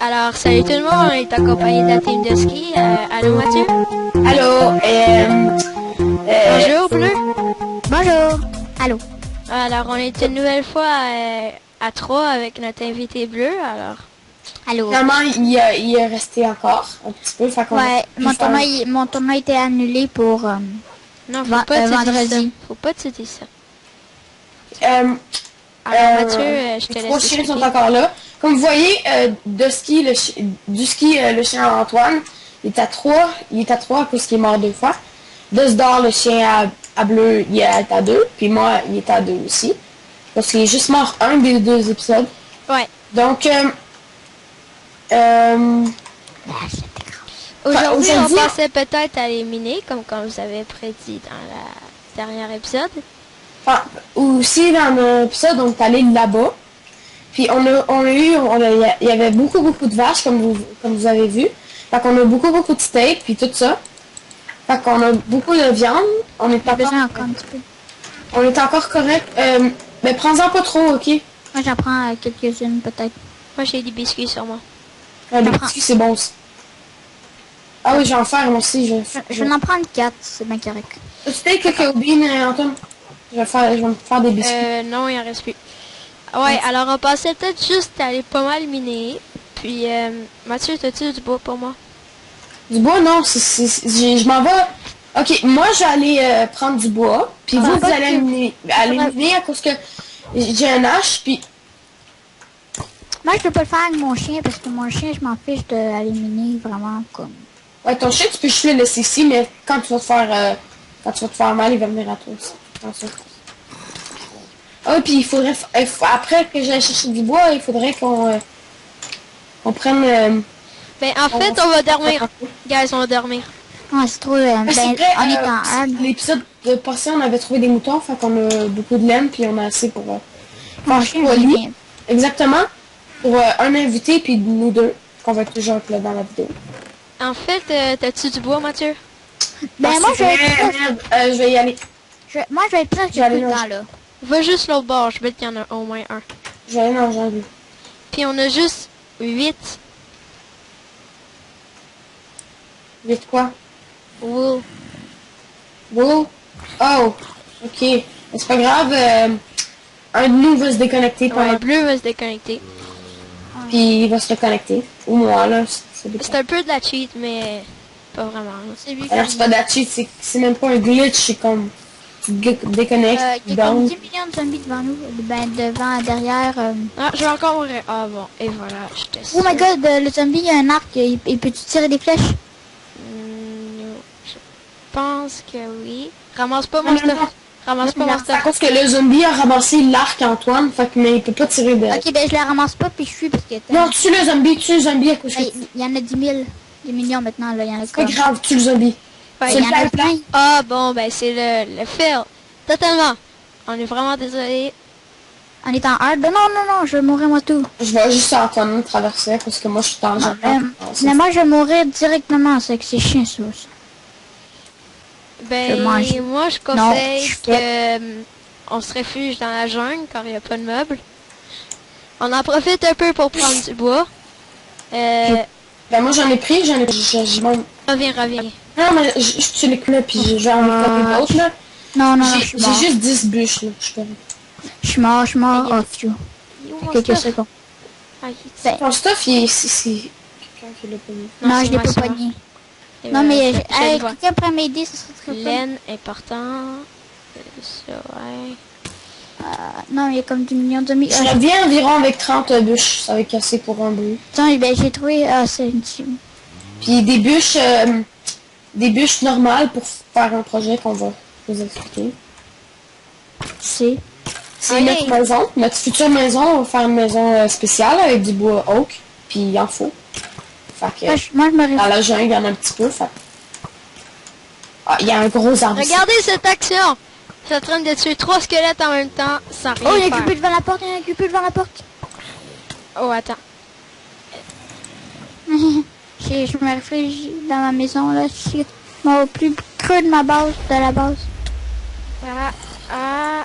Alors, salut tout le monde, on est accompagné de la team de ski. Allô Mathieu? Allô, Bonjour Bleu. Bonjour. Allô. Alors, on est une nouvelle fois à 3 avec notre invité Bleu, alors... Allô. finalement, il est resté encore un petit peu, fait qu'on Ouais, mon tournoi était annulé pour Non, faut pas te dire ça. vendredi. Faut pas te dire ça. Euh, Alors Mathieu, je te les laisse 3 chiens sont expliquer. encore là. Comme vous voyez, le chien Antoine, il est à 3 à cause qu'il est mort 2 fois. Dusdor, le chien à bleu, il est à 2, puis moi, il est à 2 aussi. Parce qu'il est juste mort un des 2 épisodes. Ouais. Donc, Aujourd'hui, on aujourd'hui- pensait peut-être à l'éliminer, comme vous avez prédit dans la dernière épisode. enfin, aussi dans l'épisode, on est allé là-bas. Puis il y avait beaucoup de vaches, comme vous avez vu. Fait qu'on a beaucoup de steak, puis tout ça. Fait qu'on a beaucoup de viande. On est J'ai besoin encore, encore un petit peu. on est encore correct. Mais prends-en pas trop, ok? Moi, j'en prends quelques-unes, peut-être. Moi, j'ai des biscuits sur moi. Les prends. biscuits, c'est bon aussi. Ah oui, je vais en faire moi aussi. Je vais en prendre 4, c'est bien correct. Steak avec Aubine et Antoine. Je vais me faire des biscuits. Non, il en reste plus. Ouais, alors on pensait peut-être juste aller pas mal miner. Puis, Mathieu, t'as-tu du bois pour moi? Du bois, non, je m'en vais. Ok, moi je vais aller prendre du bois, puis vous pas allez que- miner à cause que j'ai un hache, puis Moi, je peux pas le faire avec mon chien, parce que mon chien, je m'en fiche d'aller miner vraiment comme... ouais, ton chien, tu peux juste le laisser ici, mais quand tu vas te faire mal, il va venir à toi aussi. Attention. Ah oui, puis après que j'aille chercher du bois, il faudrait qu'on prenne... Ben, en fait, on va dormir. Guys, on va dormir. Ah, c'est trop... c'est vrai, on est en hard. l'épisode passé, on avait trouvé des moutons, fait qu'on a beaucoup de laine, puis on a assez pour Mon faire chien, pour il lui. vient. Exactement. Pour un invité, puis nous deux, qu'on va être toujours là dans la vidéo. En fait, t'as-tu du bois, Mathieu? Ben, moi, je vais être presque... je vais y aller. Moi, je vais être presque tout Je vais aller le dans- temps, là. Va juste l'autre bord, je bet qu'il y en a au moins un. Je vais aller dans le jungle. Puis on a juste 8 Vite quoi? wool. Wow. Oh. Ok. Mais c'est pas grave. Un de nous va se déconnecter Ouais, pendant... Bleu va se déconnecter. Puis il va se reconnecter. Ou moi, là. C'est un peu de la cheat, mais pas vraiment. C'est lui Alors, c'est pas d'achit, c'est même pas un glitch, c'est comme... Tu te déconnectes, Il y a comme down. 10 millions de zombies devant nous. Ben, devant, derrière... Ah, je vais encore mourir. Ah bon, et voilà, je teste. Oh my god, le zombie, il a un arc. Il peut-tu tirer des flèches? Je pense que oui. Ramasse pas mon Non, stuff. non. Ramasse pas Non, mon C'est à stuff. cause que le zombie a ramassé l'arc Antoine, fait que mais il peut pas tirer de... Ok, ben je la ramasse pas puis je fuis parce que... Non, tue le zombie à cause que... Il y en a 10 000. Des millions maintenant, là. Il y en a C'est pas comme... grave, tue le zombie. Ouais, C'est Il y en a le plan. plein. Ah bon, ben c'est le fail. Totalement. On est vraiment désolé. On est en hard. Non, non, non, je vais mourir moi tout. Je vais juste Antoine traverser parce que moi je suis dans le jardin. Mais moi, je vais mourir directement. C'est que c'est chiant, ça. Ben, Je mange. moi je Non, conseille je que on se réfugie dans la jungle car il n'y a pas de meubles. On en profite un peu pour prendre du bois. Ben moi j'en ai pris, Reviens. Non mais je tue les clés puis je vais en taper d'autres là. Non, non, non, je J'ai suis mort. juste 10 bûches là, je peux... Je suis mort. Oh, phew. Il est où mon Quelques stuff? secondes. Ah, Ben, Ton stuff il est... c'est quelqu'un qui l'a pas mis. non, c'est je l'ai moi, pas c'est moi. pogné. Et Non, voilà, mais... je Hey, le vois. quelqu'un pourrait m'aider, ça serait très fun. Laine, important. Ça, ouais. Non, il y a comme 10 millions de zombies. Je reviens environ avec 30 bûches, ça va être assez pour un bruit. Attends, ben, j'ai trouvé... Ah, c'est une team. Puis des bûches normales pour faire un projet qu'on va vous expliquer. C'est... C'est Allez. notre maison, notre future maison, on va faire une maison spéciale avec du bois oak, puis il en faut. Fait que, Moi, je me dans réfléchis. la jungle, il y en a un petit peu, fait. Ah, il y a un gros arbre ici. Regardez cette action! C'est en train de tuer 3 squelettes en même temps sans rien Oh, il y a un faire. cupid devant la porte, il y a un cupid devant la porte. Oh, attends. Je me réfléchis dans ma maison, là. Je suis au plus creux de ma base, de la base. Ah.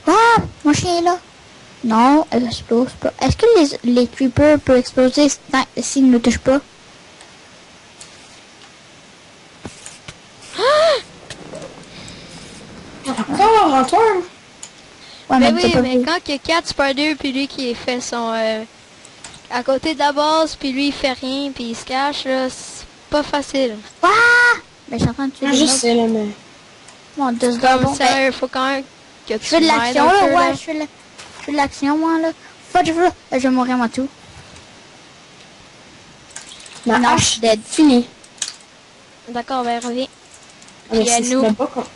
Ah, mon chien est là. Non, elle explose pas. Est-ce que les creepers peuvent exploser s'ils ne touchent pas? Encore, Antoine? Ouais, Mais t'as oui, pas mais vu. quand il y a 4 spiders, puis lui qui fait son... à côté de la base, puis lui il fait rien, puis il se cache, là, c'est pas facile. Ah! Ben, je suis en train de tuer Ah, des je mobs. sais, là, mais... Mon Dieu, c'est Comme bon. Ben, sérieux, faut quand même que tu je fais de m'aides l'action, un là. peu, Ouais, je fais de l'action, moi, là. Faut je vais mourir, moi, tout. Ma Non, hache, dead. fini. D'accord, ben reviens. Ah, mais Puis si à nous.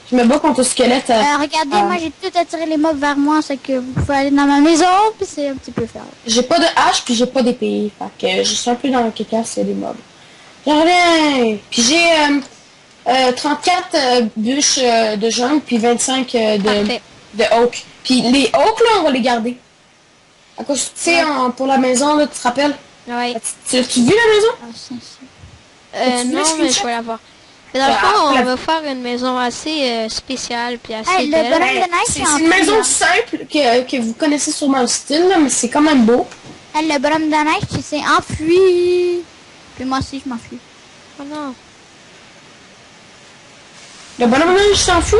je me bats contre le squelette. Regardez, Ah. moi, j'ai tout attiré les mobs vers moi, c'est que vous pouvez aller dans ma maison, puis c'est un petit peu faire. J'ai pas de hache, puis j'ai pas d'épée. Fait que je suis un peu dans le caca, c'est des mobs. J'en reviens! Puis j'ai 34 bûches de jungle, puis 25 Parfait. de oak. Puis les oak, là, on va les garder. À cause, tu sais, pour la maison, là, tu te rappelles? Ouais. Tu vu la maison? Ah, c'est... As-tu vu le Non, mais screenshot? je vais la voir. Mais dans le Ah, fond, on la- va faire une maison assez spéciale, puis assez Hey, le belle. bonhomme de neige, C'est en une maison fui, hein. simple que vous connaissez sûrement le style, là, mais c'est quand même beau. Hey, le bonhomme de neige, il s'est enfui. Puis moi aussi, je m'enfuis. Oh non. Le bonhomme de neige s'enfuit.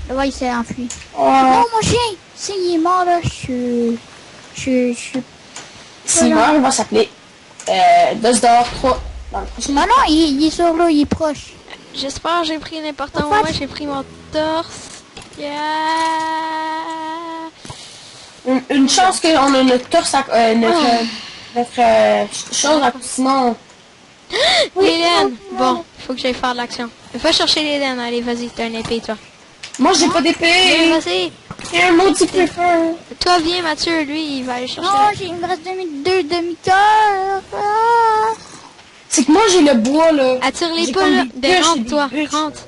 Ouais, il s'est enfui. Oh, Non, mon chien! Si il est mort, là, je suis... s'il meurt, il va s'appeler Dusdor 3 dans le prochain. Ah non, il est sur l'eau, il est proche. J'espère que j'ai pris l'important Pourquoi moment, j'ai pris mon torse. Yeah. Une chance qu'on a notre torse, notre chose, sinon... Les laines. Bon, faut que j'aille faire de l'action. Va chercher les laines, allez, vas-y, t'as une épée, toi. Moi, j'ai pas d'épée. Vas-y. Il y a un maudit creeper. Toi, viens, Mathieu, lui, il va aller chercher. Non, il me reste deux demi-cœurs. Ah. C'est que moi, j'ai le bois, là. Attire les J'ai poules, comme là. des bûches et Rentre, des toi, bûches. rentre.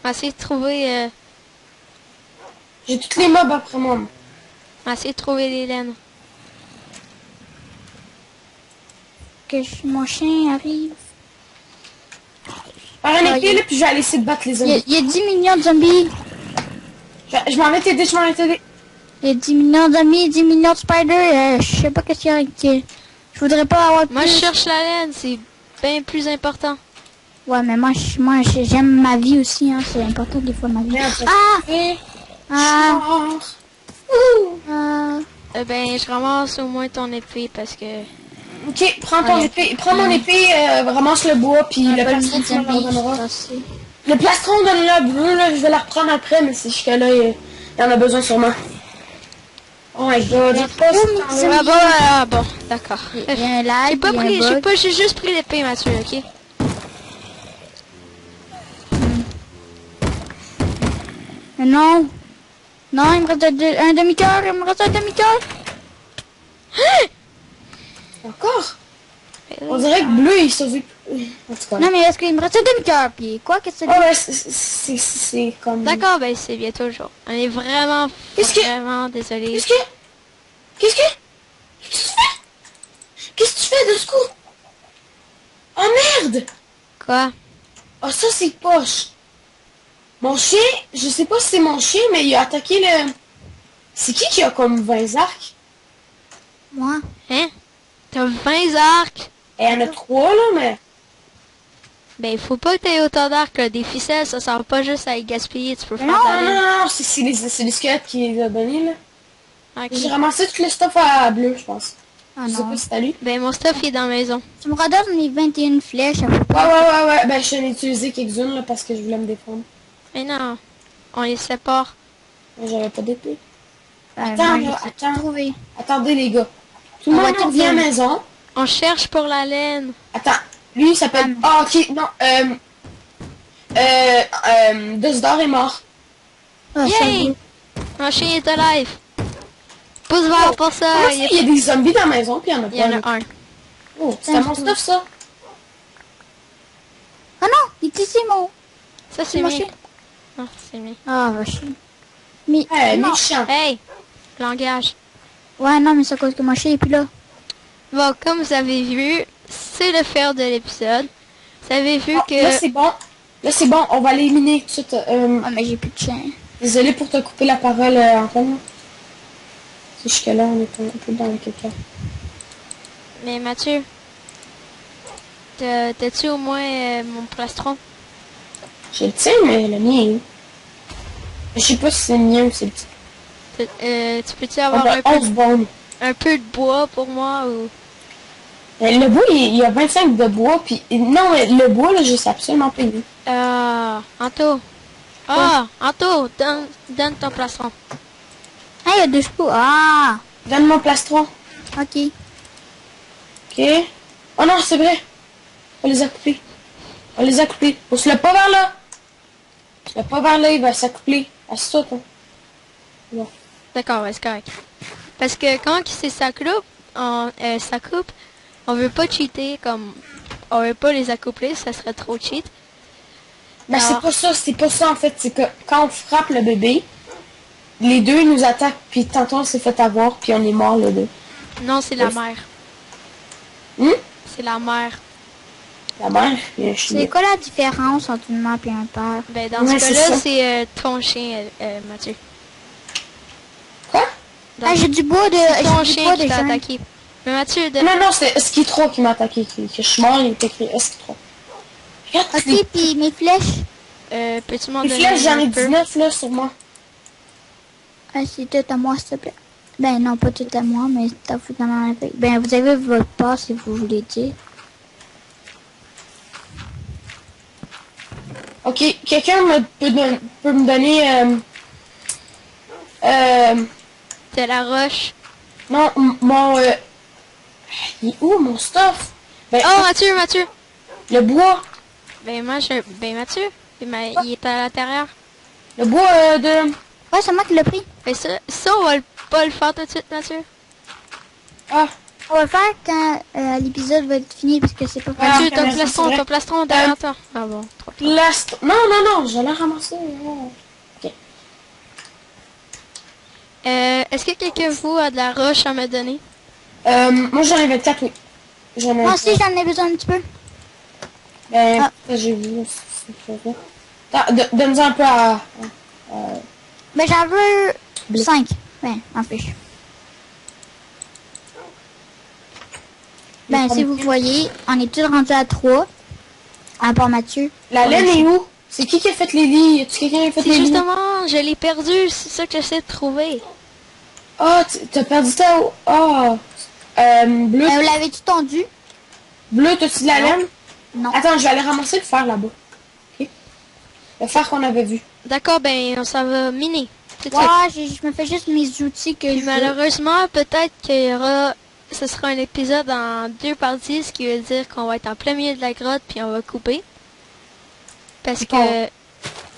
On va essayer de trouver, J'ai toutes les mobs après moi. on va essayer de trouver les laines. Mon chien arrive. Par un Ah, épée, il- là, puis je vais aller essayer de battre les Il y, a, zombies. il y a 10 millions de zombies. Je m'en vais t'aider, je m'en vais t'aider. Il y a 10 millions de zombies, 10 millions de spiders. Je sais pas qu'est-ce qu'il y a. Je voudrais pas avoir Moi, plus. je cherche la laine, c'est bien plus important. Ouais, mais moi, j'aime ma vie aussi. Hein. C'est important des fois, ma vie. Merde, Ah! Et... Ah! Ouh. Ah! Ben, je ramasse au moins ton épée parce que... Ok, prends ton Ouais. épée, prends mon épée, ramasse le bois, puis le Pas le plastron, tu me le zombies, redonneras. ça, c'est- Le plastron de la bleue, là, je vais la reprendre après, mais c'est jusqu'à là, il y en a besoin sûrement. Oh my god, j'ai pas ce temps-là. Ah bon, d'accord. Il y a un lag, J'ai pas il y a un pris, bug. j'ai juste pris l'épée, Mathieu, ok? Mais non! Non, il me reste un demi-cœur, il me reste un demi-cœur! Encore? On dirait que bleu, il sauve... En tout cas. Non, mais est-ce qu'il me reste un demi-cœur? Puis quoi, qu'est-ce que Oh c'est? ouais, c'est comme... D'accord, ben c'est bientôt le jour. On est vraiment, Qu'est-ce que- vraiment désolé. Qu'est-ce que... Qu'est-ce que... Qu'est-ce que tu fais? Qu'est-ce que tu fais de ce coup? Oh merde! Quoi? Oh ça c'est poche. Mon chien, je sais pas si c'est mon chien, mais il a attaqué le... C'est qui a comme 20 arcs? Moi? Hein? T'as 20 arcs? Et il y en a 3 là, mais... Ben, faut pas que t'aies autant d'arcs, là. Des ficelles, ça sert pas juste à les gaspiller, tu peux faire Non, de la non, laine. non, c'est les squelettes qui les a donnés là. Ok. J'ai ramassé tout le stuff à bleu, je pense. Ah Je sais non. pas si t'as lu. Ben, mon stuff, il est dans la maison. Tu me redonnes les 21 flèches à peu Ouais, près. ouais. Ben, je n'ai utilisé quelques-unes là parce que je voulais me défendre. Mais non, on les sépare. Mais j'avais pas d'épée. Moi, là, j'ai attends. trouvé. Attendez les gars. Tout le On va monde tout revient à la faire. maison. On cherche pour la laine. Attends, lui il s'appelle... Ah ok, non. Dusdor est mort. Ah, ça Yay! vaut. Mon chien est alive. Pouce vert pour ça. Comment ça, il y a des zombies dans la maison puis il y en a Il y en pas. a un. Oh, c'est à mon stuff ça. Ah non, il est ici, mon... Ça, c'est mon mien. chien. Ah, c'est mien. Ah, va chier. Mais, non. Méchant. Hey! Langage. Ouais, non, mais c'est à cause que mon chien est plus là. Bon, comme vous avez vu, c'est le faire de l'épisode. Vous avez vu Oh, que... là c'est bon. Là c'est bon, on va l'éliminer tout de suite. Ah, mais j'ai plus de chien. Désolé pour te couper la parole, Antoine. Jusque-là, on est un peu dans le caca. Mais Mathieu, t'as-tu au moins mon plastron? J'ai le tien, mais le mien est où? Je sais pas si c'est le mien ou c'est le tien. Tu peux-tu On avoir a 11 bombes. un peu de bois pour moi ou... Le bois, il y a 25 de bois, puis... Non, mais le bois, là, je sais absolument pas où. Anto. Anto, donne ton plastron. Ah, il y a 2 chevaux. Ah, Donne mon plastron. ok. Ok. Oh non, c'est vrai. On les a coupés. On les a coupés. On se l'a pas vers là. On se l'a pas vers là, il va s'accoupler. Assieds-toi, toi. Bon. D'accord, ouais, c'est correct. Parce que quand ça coupe, on veut pas cheater comme... On veut pas les accoupler, ça serait trop cheat. Ben, Alors- c'est pas ça, en fait. C'est que quand on frappe le bébé, les deux ils nous attaquent, puis tantôt on s'est fait avoir, puis on est mort, les deux. Non, c'est la Oui. mère. C'est la mère. La mère, puis un chien. C'est quoi la différence entre une mère et un père? Ben, dans Ouais, ce c'est cas-là, ça. c'est ton chien, Mathieu. Quoi? Dans- Ah, j'ai du bois de... c'est ton j'ai du chien bois qui de t'a jeune. attaqué. Mais Mathieu, Non, non, c'est Ski 3 qui m'a attaqué. Que je suis mort, il est écrit Ski 3. Regarde, Ok, puis mes flèches. peux-tu m'en les donner flèches, j'en ai un peu? 19 là sur moi. Ah, c'est tout à moi, s'il te plaît. Ben non, pas tout à moi, mais t'as foutu dans la... Ben, vous avez votre part si vous voulez dire. Ok, quelqu'un peut me donner... De la roche. non, mon... il est où mon stuff? Ben, Oh, Mathieu! le bois. Ben, Mathieu, il est à l'intérieur. Le bois de... Ouais, c'est moi qui l'ai pris. Ben, ça, on va pas le faire tout de suite, Mathieu. Ah, On va le faire quand l'épisode va être fini, parce que c'est pas Ah, Mathieu, ok, merci, c'est vrai. ton plastron derrière toi. Ah bon, trop tard. plast... Non, non, non, j'allais ramasser. Non. Ok. Est-ce que quelqu'un de vous a de la roche à me donner? Moi j'en ai 24, oui. J'en ai Moi aussi, j'en ai besoin un petit peu. Ben, Ah. j'ai vu. Donne-en un peu à... Ben, j'en veux 5. Ben, en fiche. Ben, si vous voyez, on est tous rendus à 3. À part Mathieu. La laine est où? C'est qui a fait les lits? Est-ce quelqu'un qui a fait C'est les lits? justement, je l'ai perdu, c'est ça que j'essaie de trouver. Oh, t'as perdu ta... Oh. Bleu, Vous l'avez-tu tendu? bleu, t'as-tu de la Non. laine? Non. Attends, je vais aller ramasser le fer là-bas. Ok? Le fer qu'on avait vu. D'accord, ben, ça va miner. Tout de suite. Ouais, je me fais juste mes outils que Puis je veux. malheureusement, peut-être qu'il y aura... Ce sera un épisode en 2 parties, ce qui veut dire qu'on va être en plein milieu de la grotte, puis on va couper. Parce que Bon.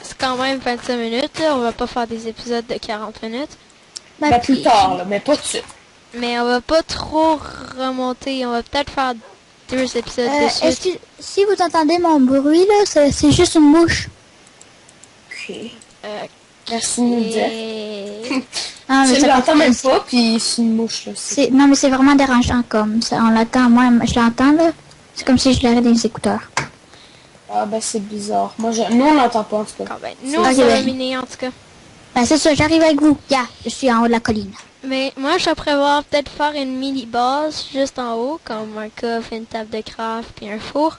c'est quand même 25 minutes, là. On va pas faire des épisodes de 40 minutes. Ben, plus puis- tard, là, mais pas tout de suite. Mais on va pas trop remonter. On va peut-être faire 2 épisodes de Est-ce suite. que, si vous entendez mon bruit, là, c'est juste une mouche. Ok. Euh, Merci de nous le dire. et... Ah, mais Je ça l'entends fait- même pas, puis c'est une mouche, là. Non, mais c'est vraiment dérangeant comme ça. On l'entend, moi, je l'entends, là. C'est comme si je l'avais dans les écouteurs. Ah, ben, c'est bizarre. Nous, on l'entend pas, en tout cas. Quand même. Nous, Ok, on va ben. miner, en tout cas. Ben, c'est ça, j'arrive avec vous. Je suis en haut de la colline. Mais moi, je prévois peut-être faire une mini-base juste en haut, comme un coffre, une table de craft, puis un four.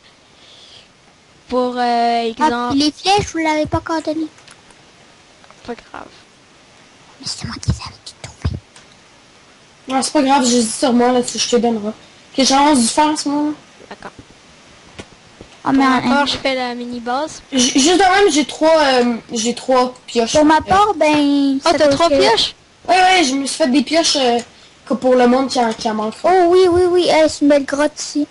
Pour Ah, exemple... puis les flèches, vous l'avez pas encore donné. Pas grave. Mais c'est moi qui les avais trouvé. Non, c'est pas grave, j'ai dit sur moi, là, je te donnerai. Ok, j'avance du fer en ce moment. D'accord. Oh, Pour mais ma part, je fais la mini-base. Juste de même, j'ai trois pioches. pour ma part, ben... Oh, c'est t'as parce 3 que- pioches? Ouais, je me suis fait des pioches que pour le monde qui en manque. Oh, oui. C'est une belle grotte ici.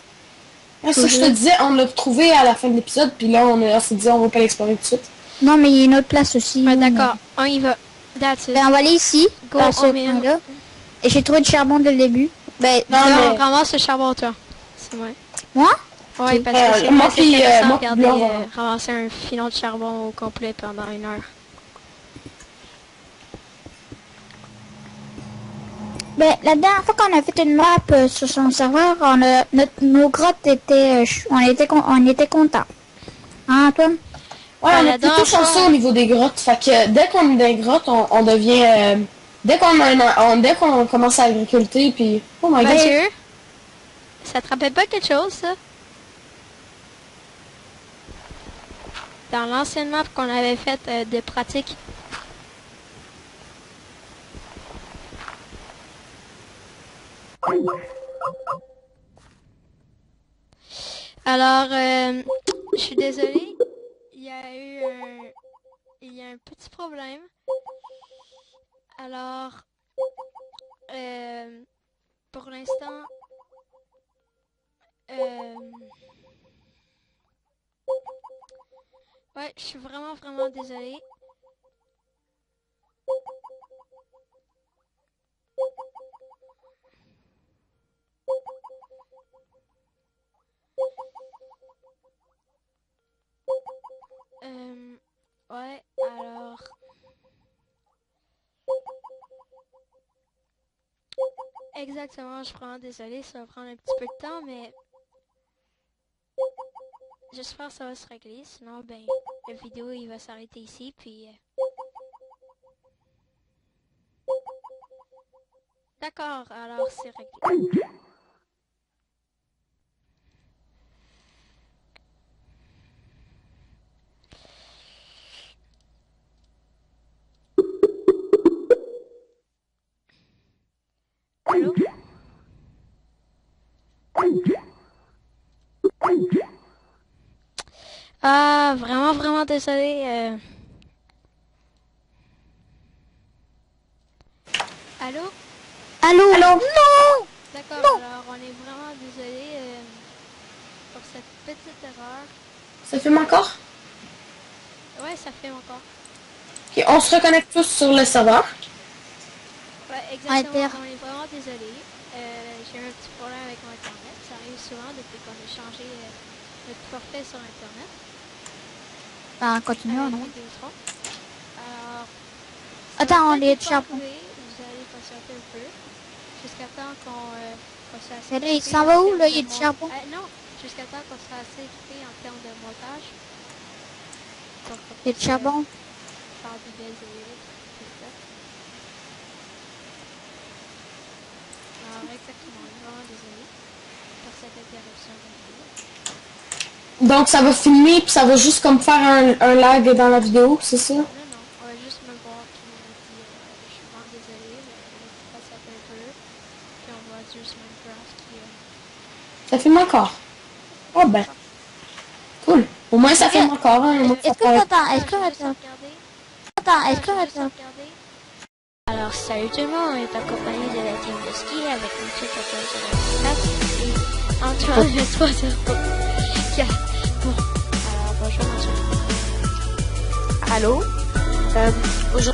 Ouais, ça, je te disais, on l'a trouvé à la fin de l'épisode, puis là, on s'est dit, on va pas l'explorer tout de suite. Non, mais il y a une autre place aussi. Ouais, d'accord. On y va. That's it. Ben, on va aller ici. Go, dans ce on met un- coin-là. Et j'ai trouvé du charbon dès le début. Ben, Non, Là, mais- ramasse le charbon, toi. C'est moi. moi? Ouais, parce Euh, que c'est moi assez puis, intéressant moi de puis regarder, Blanc, on va- ramasser un filon de charbon au complet pendant 1 heure. Ben, la dernière fois qu'on a fait une map sur son serveur, nos grottes étaient, on était contents. Hein, Antoine? Ouais, Ouais, on la est plutôt dernière fois- chanceux au niveau des grottes. Fait que dès qu'on est dans les grottes, on devient dès qu'on commence à agriculter, puis... Oh my god. Mathieu, ça te rappelle pas quelque chose, ça? Dans l'ancienne map qu'on avait faite de pratique. Alors, je suis désolée, il y a un petit problème. Alors, pour l'instant, ouais, je suis vraiment désolée. Ouais, alors... Exactement, je suis vraiment désolée, ça va prendre un petit peu de temps, mais... J'espère que ça va se régler, sinon, ben, la vidéo, il va s'arrêter ici, puis... D'accord, alors c'est réglé. Allô? Ah, vraiment désolé. Allô? Allô? Allô? Non! D'accord, Non. alors on est vraiment désolé pour cette petite erreur. Ça filme encore? Ouais, ça fait encore. Ok, on se reconnecte tous sur le serveur. Ouais, exactement, Inter. on est vraiment désolé. J'ai eu un petit problème avec mon internet. Ça arrive souvent depuis qu'on a changé notre forfait sur internet. Ben, continuons, Avec non? Vidéotron. Alors, Attends, on est de de charbon. Vous allez patienter un peu. Jusqu'à temps qu'on soit assez Mais là, il équipé s'en en va où, termes là? de Il est du charbon? non, jusqu'à temps qu'on soit assez équipé en termes de montage. Pour qu'on Il est du puisse, charbon? faire des belles élites, tout ça. Alors, exactement, on est vraiment désolé pour cette interruption de vidéo. Donc ça va filmer, puis ça va juste comme faire un lag dans la vidéo, c'est ça? Non, on va juste me voir qui m'a dit je suis vraiment désolé, mais on va passer un peu. Puis on voit juste Minecraft qui Ça filme encore. Oh ben, cool. Au moins ça filme encore, hein. Au moins, ça Est-ce que paraît- t'entends? Est-ce je vais juste que regarder. attends? Est-ce Je vais juste que regarder. Alors, salut tout le monde, on est en compagnie de la team de ski avec Monsieur 1404 et Antoine le 304. Bon, alors bonjour Antoine. Allô? Aujourd'hui,